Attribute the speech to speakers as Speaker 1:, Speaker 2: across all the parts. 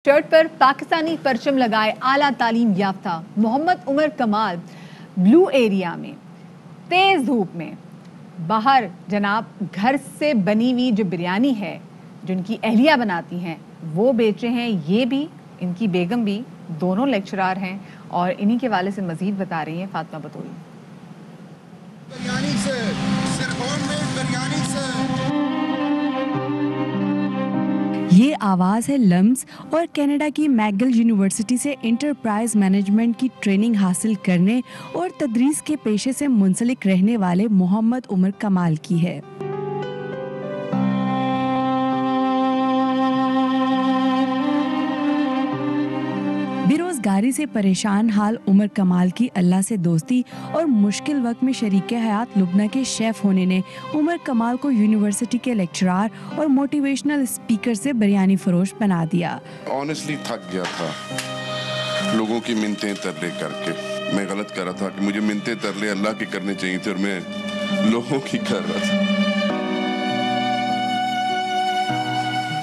Speaker 1: Shirt پر پاکستانی پرچم لگائے اعلیٰ تعلیم یافتہ محمد عمر کمال بلو ایریا میں تیز دھوپ میں باہر جناب گھر سے بنی ہوئی جو بریانی ہے جو ان کی اہلیہ بناتی ہیں وہ بیچ رہے ہیں. یہ بھی ان کی بیگم بھی دونوں لیکچرار ہیں اور انہی کے والے سے مزید بتا رہی ہیں فاطمہ بطول.
Speaker 2: یہ آواز ہے لمز اور کینیڈا کی میگل یونیورسٹی سے انٹرپرائز مینجمنٹ کی ٹریننگ حاصل کرنے اور تدریس کے پیشے سے منسلک رہنے والے محمد عمر کمال کی ہے. بے روزگاری سے پریشان حال عمر کمال کی اللہ سے دوستی اور مشکل وقت میں شریک حیات لبنہ کے شیف ہونے نے عمر کمال کو یونیورسٹی کے لیکچرار اور موٹیویشنل اسپیکر سے بریانی فروش بنا دیا.
Speaker 3: آنیسٹلی تھک گیا تھا لوگوں کی منتیں ترلے کر کے. میں غلط کر رہا تھا کہ مجھے منتیں ترلے اللہ کی کرنے چاہیے تھے اور میں لوگوں کی کر رہا تھا.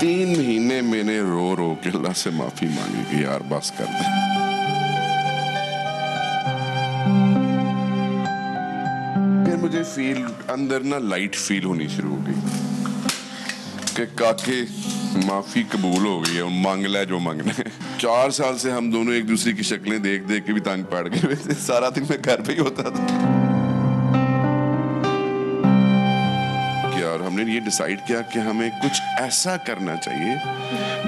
Speaker 3: 3 مہینے میں نے رو رو کے اللہ سے معافی مانگی کہ یار بس کر دیں. پھر مجھے فیل اندر نا لائٹ فیل ہونی شروع ہو گئی کہ کاکے معافی قبول ہو گئی ہے اور مانگ لے جو مانگنا ہے. 4 سال سے ہم دونوں ایک دوسرے کی شکلیں دیکھ دیکھ کے بھی تنگ پڑ گئے. سارا دن میں گھر پہ ہی ہوتا تھا. اور ہم نے یہ ڈیسائیڈ کیا کہ ہمیں کچھ ایسا کرنا چاہیے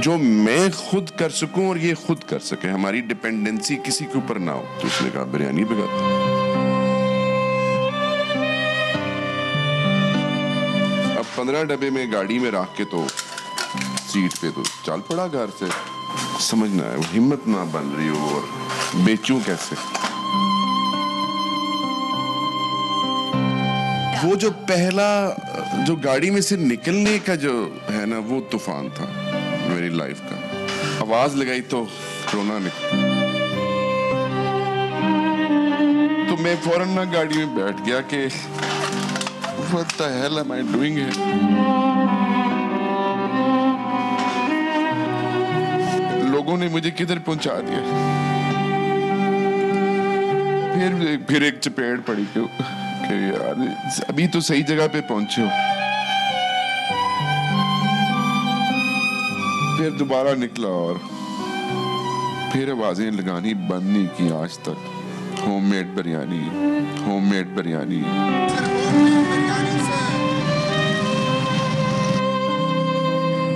Speaker 3: جو میں خود کر سکوں اور یہ خود کر سکے. ہماری ڈیپینڈنسی کسی کے اوپر نہ ہو. تو اس نے کہا بریانی پکاتے ہیں. اب 15 ڈبے میں گاڑی میں رکھ کے تو سیٹ پہ تو چل پڑا گھر سے. سمجھنا ہے وہ ہمت نہ بن رہی ہو اور بیچوں کیسے. وہ جو پہلا جو گاڑی میں سے نکلنے کا جو ہے نا وہ طوفان تھا میری لائف کا. آواز لگائی تو رونا نکلا. تو میں فوراً نہ گاڑی میں بیٹھ گیا کہ what the hell am I doing here. لوگوں نے مجھے کدھر پہنچا دیا. پھر ایک چپیڑ پڑی کہ یار ابھی تو صحیح جگہ پہ پہنچے ہو. پھر دوبارہ نکلا اور پھر آوازیں لگانی بند نہیں کی آج تک. Home made biryani, home made biryani.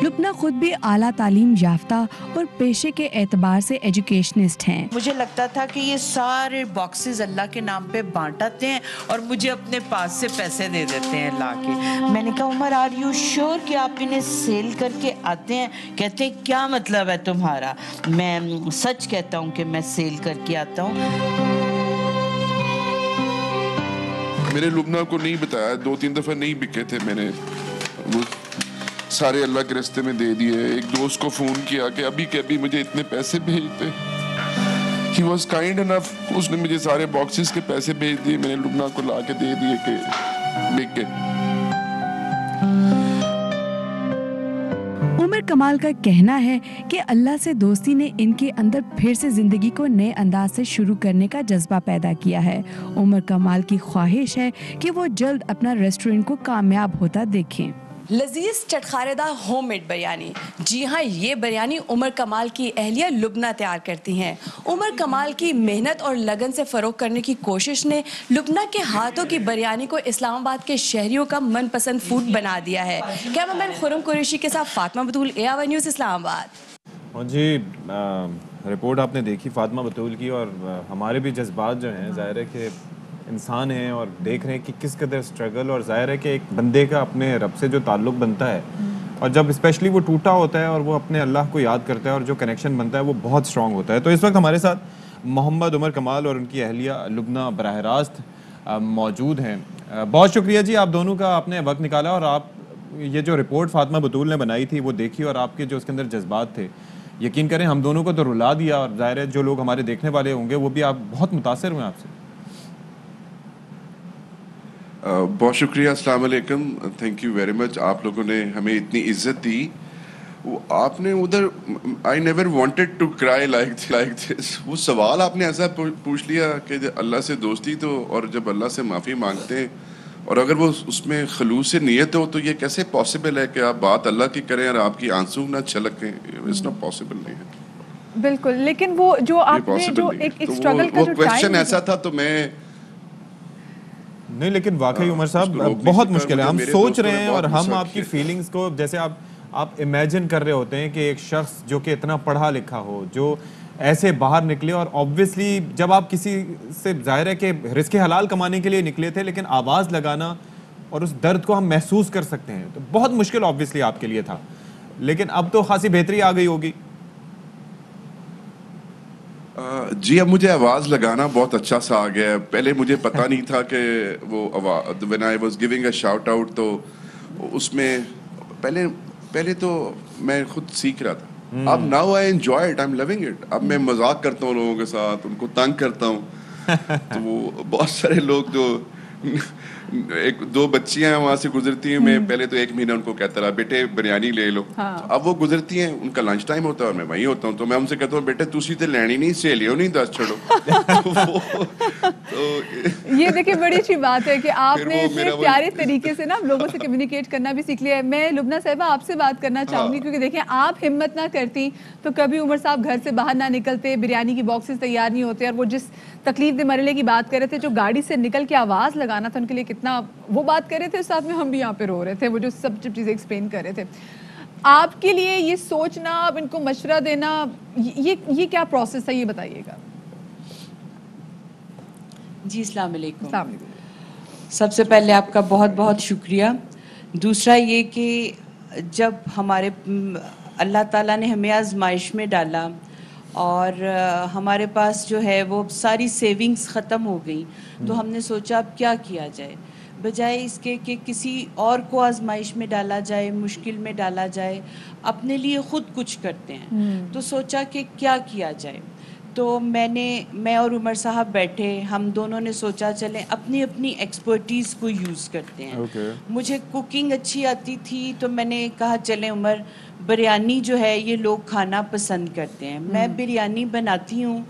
Speaker 2: Lubna خود بھی اعلیٰ تعلیم یافتہ اور پیشے کے اعتبار سے ایجوکیشنسٹ ہیں.
Speaker 4: مجھے لگتا تھا کہ یہ سارے باکسز اللہ کے نام پہ بانٹتے ہیں اور مجھے اپنے پاس سے پیسے دے دیتے ہیں لا کے. میں نے کہا عمر آر یو شیور کہ آپ انہیں سیل کر کے آتے ہیں؟ کہتے ہیں کیا مطلب ہے تمہارا. میں سچ کہتا ہوں کہ میں سیل کر کے آتا ہوں.
Speaker 3: میرے لبنہ کو نہیں بتایا. 2-3 دفعہ نہیں بکے تھے. میں نے وہ سارے اللہ کے رستے میں دے دیے. ایک دوست کو فون کیا کہ ابھی کے ابھی مجھے اتنے پیسے بھیج دے. He was kind enough. اس نے مجھے سارے باکسز کے پیسے بھیج دیے. میں نے لبنہ کو لا کے دے دیے کہ بک گئے.
Speaker 2: عمر کمال کا کہنا ہے کہ اللہ سے دوستی نے ان کے اندر پھر سے زندگی کو نئے انداز سے شروع کرنے کا جذبہ پیدا کیا ہے. عمر کمال کی خواہش ہے کہ وہ جلد اپنا ریسٹورنٹ کو کامیاب ہوتا دیکھیں.
Speaker 5: لذیذ چٹخارے دار ہوم میڈ بریانی. جی ہاں, یہ بریانی عمر کمال کی اہلیہ لبنہ تیار کرتی ہیں. عمر کمال کی محنت اور لگن سے فروغ کرنے کی کوشش نے لبنہ کے ہاتھوں کی بریانی کو اسلام آباد کے شہریوں کا من پسند فوڈ بنا دیا ہے. کیمرامین خرم قریشی کے ساتھ فاطمہ بطول, AR1 نیوز اسلام آباد.
Speaker 6: جی رپورٹ آپ نے دیکھی فاطمہ بطول کی, اور ہمارے بھی جذبات جو ہیں ظاہر ہے کہ انسان ہیں اور دیکھ رہے ہیں کہ کس قدر اسٹرگل, اور ظاہر ہے کہ ایک بندے کا اپنے رب سے جو تعلق بنتا ہے اور جب اسپیشلی وہ ٹوٹا ہوتا ہے اور وہ اپنے اللہ کو یاد کرتا ہے اور جو کنیکشن بنتا ہے وہ بہت اسٹرانگ ہوتا ہے. تو اس وقت ہمارے ساتھ محمد عمر کمال اور ان کی اہلیہ لبنہ براہ راست موجود ہیں. بہت شکریہ جی آپ دونوں کا, آپ نے وقت نکالا اور آپ یہ جو رپورٹ فاطمہ بطول نے بنائی تھی وہ دیکھی اور آپ کے جو اس کے اندر جذبات تھے یقین کریں ہم دونوں کو تو رلا دیا, اور ظاہر ہے جو لوگ ہمارے دیکھنے والے ہوں گے وہ بھی آپ بہت متاثر ہوئے آپ سے.
Speaker 3: بہت شکریہ. السلام علیکم. Thank you very much. آپ لوگوں نے ہمیں اتنی عزت دی آپ نے ادھر I never wanted to cry like this. وہ سوال آپ نے ایسا پوچھ لیا کہ اللہ سے دوستی تو, اور جب اللہ سے معافی مانگتے ہیں اور اگر وہ اس میں خلوص سے نیت ہو تو یہ کیسے پاسبل ہے کہ آپ بات اللہ کی کریں اور آپ کی آنسو نہ چھلکیں؟ اٹس ناٹ پاسبل نہیں ہے.
Speaker 1: بالکل. لیکن وہ جو آپ نے جو ایک اسٹرگل کا جو
Speaker 3: کوسچن ایسا تھا تو میں
Speaker 6: نہیں, لیکن واقعی عمر صاحب بہت مشکل ہے. ہم سوچ رہے ہیں اور ہم آپ کی فیلنگز کو جیسے آپ امیجن کر رہے ہوتے ہیں کہ ایک شخص جو کہ اتنا پڑھا لکھا ہو, جو ایسے باہر نکلے, اور آبویسلی جب آپ کسی سے ظاہر ہے کہ رزق حلال کمانے کے لیے نکلے تھے, لیکن آواز لگانا اور اس درد کو ہم محسوس کر سکتے ہیں, تو بہت مشکل آبویسلی آپ کے لیے تھا. لیکن اب تو خاصی بہتری آ گئی ہوگی.
Speaker 3: جی اب مجھے آواز لگانا بہت اچھا سا آ گیا ہے. پہلے مجھے پتا نہیں تھا کہ وہ when I was giving a shout out تو اس میں پہلے تو میں خود سیکھ رہا تھا. اب now I enjoy it, I'm loving it. اب میں مذاق کرتا ہوں لوگوں کے ساتھ, ان کو تنگ کرتا ہوں. تو وہ بہت سارے لوگ جو ایک دو بچیاں ہیں وہاں سے گزرتی ہیں, میں پہلے تو 1 مہینہ ان کو کہتا رہا بیٹے بریانی لے لو. اب وہ گزرتی ہیں, ان کا لنچ ٹائم ہوتا ہے اور میں وہیں ہوتا ہوں, تو میں ان سے کہتا ہوں بیٹے تسی تے لینی نہیں, سہیلیوں نہیں دس چھڑو.
Speaker 1: یہ دیکھیں بڑی اچھی بات ہے کہ آپ نے اتنے پیارے طریقے سے نا لوگوں سے کمیونیکیٹ کرنا بھی سیکھ لیا ہے. میں لبنہ صاحبہ آپ سے بات کرنا چاہوں گی, کیونکہ دیکھیں آپ ہمت نہ کرتی تو کبھی عمر صاحب گھر سے باہر نہ نکلتے, بریانی کی باکسز تیار نہیں ہوتے, اور وہ جس تکلیف دہ مرحلے کی بات کر رہے تھے, جو گاڑی سے نکل کے آواز لگانا تھا ان کے لیے کتنا, وہ بات کر رہے تھے ساتھ میں ہم بھی یہاں پہ رو رہے تھے, وہ جو سب چیزیں ایکسپلین کر رہے تھے. آپ کے لیے یہ سوچنا, اب ان کو مشورہ دینا, یہ کیا پروسیس ہے, یہ بتائیے گا.
Speaker 4: جی السلام علیکم.
Speaker 1: السلام علیکم.
Speaker 4: سب سے پہلے آپ کا بہت بہت شکریہ. دوسرا یہ کہ جب ہمارے اللہ تعالیٰ نے ہمیں آزمائش میں ڈالا اور ہمارے پاس جو ہے وہ ساری سیونگز ختم ہو گئی, تو ہم نے سوچا اب کیا کیا جائے, بجائے اس کے کہ کسی اور کو آزمائش میں ڈالا جائے, مشکل میں ڈالا جائے, اپنے لیے خود کچھ کرتے ہیں. تو سوچا کہ کیا کیا جائے. تو میں اور عمر صاحب بیٹھے, ہم دونوں نے سوچا چلیں اپنی اپنی ایکسپرٹیز کو یوز کرتے ہیں. مجھے کوکنگ اچھی آتی تھی, تو میں نے کہا چلیں عمر بریانی جو ہے یہ لوگ کھانا پسند کرتے ہیں, میں بریانی بناتی ہوں.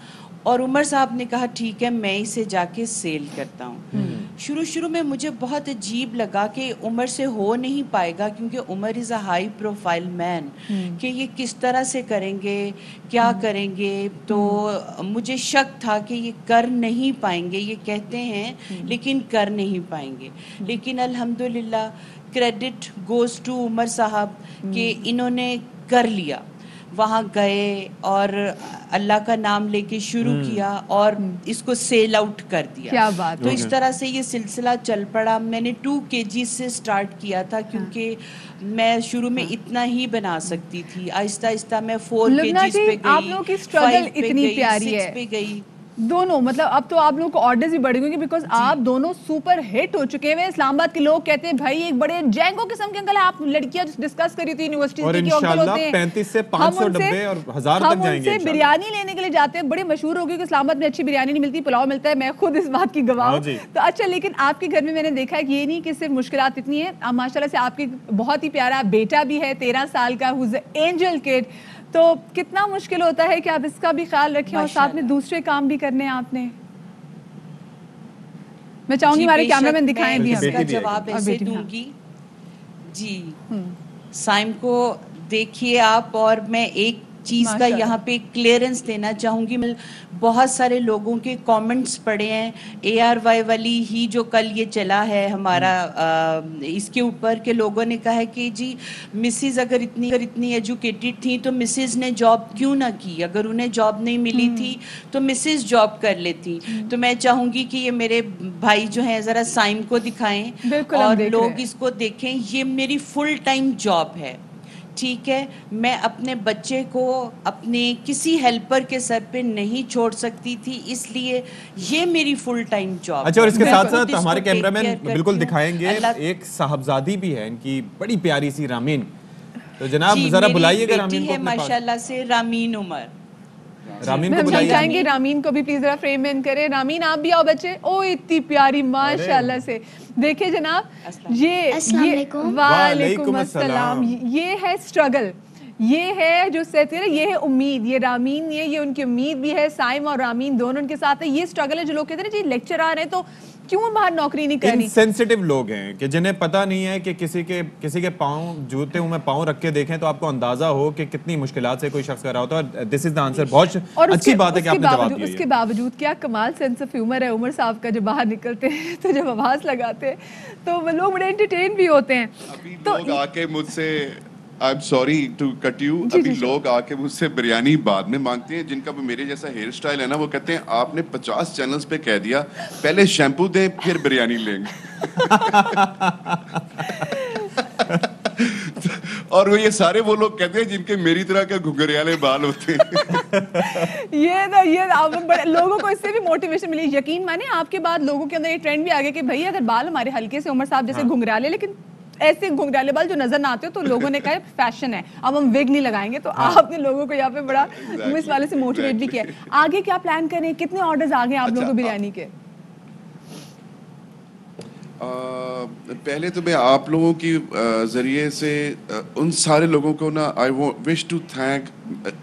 Speaker 4: اور عمر صاحب نے کہا ٹھیک ہے میں اسے جا کے سیل کرتا ہوں. شروع میں مجھے بہت عجیب لگا کہ عمر سے ہو نہیں پائے گا, کیونکہ عمر از اے ہائی پروفائل مین, کہ یہ کس طرح سے کریں گے, کیا کریں گے. تو مجھے شک تھا کہ یہ کر نہیں پائیں گے, یہ کہتے ہیں لیکن کر نہیں پائیں گے. لیکن الحمدللہ کریڈٹ گوز ٹو عمر صاحب کہ انہوں نے کر لیا. وہاں گئے اور اللہ کا نام لے کے شروع کیا اور اس کو سیل آؤٹ کر دیا.
Speaker 1: کیا بات.
Speaker 4: تو اس طرح سے یہ سلسلہ چل پڑا. میں نے 2 kg سے سٹارٹ کیا تھا, کیونکہ میں شروع میں اتنا ہی بنا سکتی تھی. آہستہ آہستہ میں 4 kg پہ گئی,
Speaker 1: آپ لوگوں کی اسٹرگل اتنی پیاری ہے,
Speaker 4: 6 پہ گئی.
Speaker 1: دونوں مطلب اب تو آپ لوگوں کو آرڈرز بھی بڑھ گئے ہیں, بیکاز آپ دونوں سپر ہٹ ہو چکے ہیں. اسلام آباد کے لوگ کہتے ہیں بھائی ایک بڑے جینگو قسم کے انکل ہیں, آپ لڑکیاں ڈسکس کری تھی یونیورسٹی
Speaker 6: اور انشاءاللہ 35 سے 500 ڈبے اور 1000 تک جائیں گے.
Speaker 1: ہم ان سے بریانی لینے کے لیے جاتے ہیں, بڑے مشہور ہو گئے کہ اسلام آباد میں اچھی بریانی نہیں ملتی, پلاؤ ملتا ہے, میں خود اس بات کی گواہ ہوں. تو اچھا, لیکن آپ کے گھر میں نے دیکھا ہے کہ یہ نہیں کہ صرف مشکلات اتنی ہیں, ماشاءاللہ سے آپ کے بہت ہی پیارا بیٹا بھی ہے 13 سال کا, ہوز اینجل کڈ. تو کتنا مشکل ہوتا ہے کہ آپ اس کا بھی خیال رکھیں اور ساتھ میں دوسرے کام بھی کرنے ہیں آپ نے. میں چاہوں گی ہمارے کیمرہ مین دکھائیں بھی
Speaker 4: ہمیں. اس کا جواب ایسے دوں گی. جی سائم کو دیکھیے آپ, اور میں ایک چیز کا یہاں پہ کلیئرنس دینا چاہوں گی. بہت سارے لوگوں کے کامنٹس پڑھے ہیں, ARY والی ہی جو کل یہ چلا ہے ہمارا, اس کے اوپر کے لوگوں نے کہا ہے کہ جی مسز اگر اتنی ایجوکیٹڈ تھیں تو مسز نے جاب کیوں نہ کی, اگر انہیں جاب نہیں ملی تھی تو مسز جاب کر لیتی. تو میں چاہوں گی کہ یہ میرے بھائی جو ہیں ذرا سائم کو دکھائیں اور لوگ اس کو دیکھیں. یہ میری فل ٹائم جاب ہے, ٹھیک ہے. میں اپنے بچے کو اپنے کسی ہیلپر کے سر پہ نہیں چھوڑ سکتی تھی, اس لیے یہ میری فل ٹائم جاب.
Speaker 6: اچھا, اور اس کے ساتھ ساتھ ہمارے کیمرہ مین بالکل دکھائیں گے, ایک صاحبزادی بھی ہے ان کی بڑی پیاری سی, رامین. تو جناب ذرا بلائیے گا رامین کو.
Speaker 4: ماشاءاللہ سے رامین عمر,
Speaker 6: رامین کو بلائیے.
Speaker 1: چاہیں گے رامین کو بھی پلیز ذرا فریم میں کریں. رامین آپ بھی آؤ بچے. او اتنی پیاری ماشاءاللہ سے. دیکھیں جناب, یہ وعلیکم السلام, یہ ہے اسٹرگل. یہ ہے جو سیتی ہے، یہ ہے امید، یہ رامین یہ ان کی امید بھی ہے. سائم اور رامین دونوں ان کے ساتھ ہیں. یہ اسٹرگل ہے جو لوگ کہتے ہیں نا جی لیکچرار ہیں تو کیوں باہر نوکری نہیں کرنی.
Speaker 6: انسینسٹیو لوگ ہیں کہ جنہیں پتہ نہیں ہے کہ کسی کے پاؤں جوتے میں پاؤں رکھ کے دیکھیں تو آپ کو اندازہ ہو کہ کتنی مشکلات سے کوئی شخص کر رہا ہوتا ہے. اور دس از دا آنسر. بہت اچھی بات ہے کہ آپ نے جواب دیا.
Speaker 1: اس کے باوجود کیا کمال سینس آف ہیومر ہے عمر صاحب کا. جب باہر نکلتے ہیں تو جب آواز لگاتے ہیں تو وہ لوگ بڑے انٹرٹین بھی ہوتے ہیں.
Speaker 7: تو لوگ آ کے مجھ سے I'm sorry to cut you. ابھی لوگ آ کے مجھ سے بریانی بعد میں مانگتے ہیں جن کا میرے جیسا ہیئر سٹائل ہے نا, وہ کہتے ہیں آپ نے 50 چینلز پہ کہہ دیا پہلے شیمپو دیں پھر بریانی لیں گے. اور وہ یہ سارے وہ لوگ کہتے ہیں جن کے میری طرح کے گھگریالے بال ہوتے ہیں.
Speaker 1: یہ لوگوں کو اس سے بھی موٹیویشن ملی. یقین مانے آپ کے بعد لوگوں کے اندر یہ ٹرینڈ بھی آ گیا کہ بھائی اگر بال ہمارے ہلکے سے عمر صاحب جیسے گھنگرالے, لیکن ایسے گھنگرالے بال جو نظر نہ آتے ہو تو لوگوں نے کہا فیشن ہے اب ہم وگ نہیں لگائیں گے. تو آپ نے لوگوں کو یہاں پہ بڑا اس والے سے موٹیویٹ بھی کیا. آگے کیا پلان کریں, کتنے آرڈرز آ گئے آپ لوگوں کو بریانی کے؟
Speaker 7: پہلے تو میں آپ لوگوں کی ذریعے سے ان سارے لوگوں کو نا آئی وش ٹو تھینک.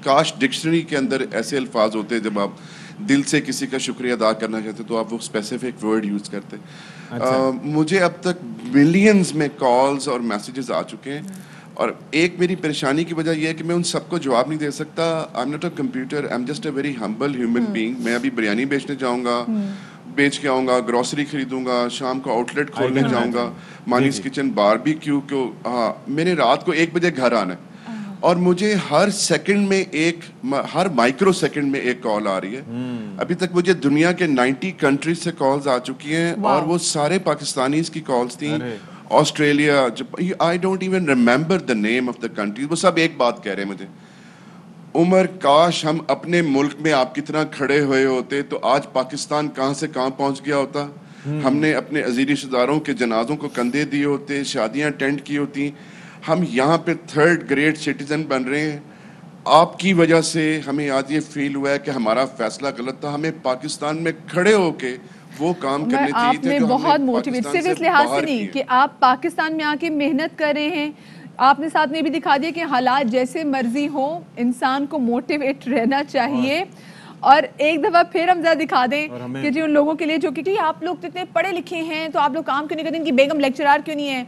Speaker 7: کاش ڈکشنری کے اندر ایسے الفاظ ہوتے جب آپ دل سے کسی کا شکریہ ادا کرنا چاہتے تو آپ وہ اسپیسیفک ورڈ یوز کرتے. مجھے اب تک ملینز میں کالز اور میسیجز آ چکے ہیں, اور ایک میری پریشانی کی وجہ یہ ہے کہ میں ان سب کو جواب نہیں دے سکتا. I am not a computer, I am just a very humble human being. میں ابھی بریانی بیچنے جاؤں گا, بیچ کے آؤں گا, گروسری خریدوں گا, شام کو آؤٹ لیٹ کھولنے جاؤں گا, مانیز کچن باربیکیو کو. ہاں, میں نے رات کو 1 بجے گھر آنا ہے اور مجھے ہر سیکنڈ میں ہر مائکرو سیکنڈ میں ایک کال آ رہی ہے. ابھی تک مجھے دنیا کے 90 کنٹریز سے کالز آ چکی ہیں اور وہ سارے پاکستانیز کی کالز تھیں. Australia, I don't even remember the name of the countries. وہ سب ایک بات کہہ رہے ہیں مجھے, عمر کاش ہم اپنے ملک میں آپ کی طرح کھڑے ہوئے ہوتے تو آج پاکستان کہاں سے کہاں پہنچ گیا ہوتا. ہم نے اپنے عزیز رشتہ داروں کے جنازوں کو کندھے دیے ہوتے, شادیاں اٹینڈ کی ہوتی. ہم یہاں پہ 3rd گریڈ سٹیزن بن رہے ہیں. آپ کی وجہ سے ہمیں آج یہ فیل ہوا ہے کہ ہمارا فیصلہ غلط تھا. ہمیں پاکستان میں کھڑے ہو کے وہ کام کرنے چاہیے تھے جو
Speaker 1: بہت موٹیویٹ صرف اس لحاظ سے نہیں کہ آپ پاکستان میں آ کے محنت کر رہے ہیں, آپ نے ساتھ میں بھی دکھا دیا کہ حالات جیسے مرضی ہوں انسان کو موٹیویٹ رہنا چاہیے. اور ایک دفعہ پھر ہم ذرا دکھا دیں کہ جی ان لوگوں کے لیے جو کہ آپ لوگ اتنے پڑھے لکھے ہیں تو آپ لوگ کام کیوں نہیں کرتے, ان کی بیگم لیکچرار کیوں نہیں ہے.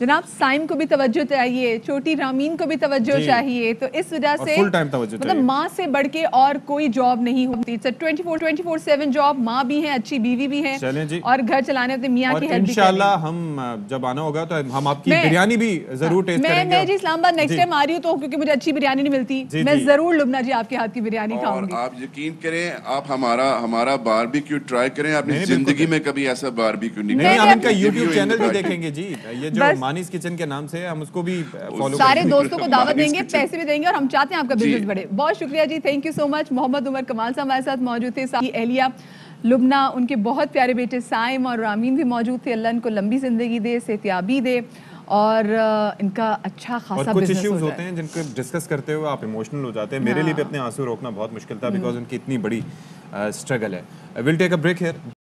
Speaker 1: جناب سائم کو بھی توجہ چاہیے, چھوٹی رامین کو بھی توجہ چاہیے. تو اس وجہ سے مطلب ماں سے بڑھ کے اور کوئی جاب نہیں ہوتی. 24/7 جاب, ماں بھی ہیں, اچھی بیوی بھی ہیں, اور گھر چلانے ہوتے میاں کی ہیلپ بھی.
Speaker 6: انشاءاللہ ہم جب آنا ہوگا تو ہم آپ کی بریانی بھی ضرور ٹیسٹ کریں گے.
Speaker 1: میں جی اسلام آباد نیکسٹ ٹائم آ رہی ہوں تو کیونکہ مجھے اچھی بریانی نہیں ملتی, میں ضرور لبنہ جی آپ کے ہاتھ کی بریانی کھاؤں گی.
Speaker 7: آپ یقین کریں, آپ ہمارا باربیکیو ٹرائی کریں. آپ نے زندگی میں کبھی ایسا باربیکیو نہیں
Speaker 6: کیا. ہم ان کا یوٹیوب چینل بھی دیکھیں گے جی, یہ جو مانیز کچن کے نام سے ہم اس کو بھی فالو
Speaker 1: سارے دوستوں کو دعوت دیں گے, پیسے بھی دیں گے, اور ہم چاہتے ہیں آپ کا بزنس بڑھے. بہت شکریہ جی, تھینک یو سو مچ. محمد عمر کمال صاحب ہمارے ساتھ موجود تھے, اہلیہ لبنہ, ان کے بہت پیارے بیٹے سائم اور رامین بھی موجود تھے. اللہ ان کو لمبی زندگی دے, صحتیابی دے, اور ان کا اچھا خاصا
Speaker 6: بزنس. کچھ ایشوز ہوتے ہیں جن کو ڈسکس کرتے ہوئے آپ ایموشنل ہو جاتے ہیں. میرے لیے بھی اپنے آنسو روکنا بہت مشکل تھا بیکاز ان کی اتنی بڑی اسٹرگل ہے. We'll take a break hair.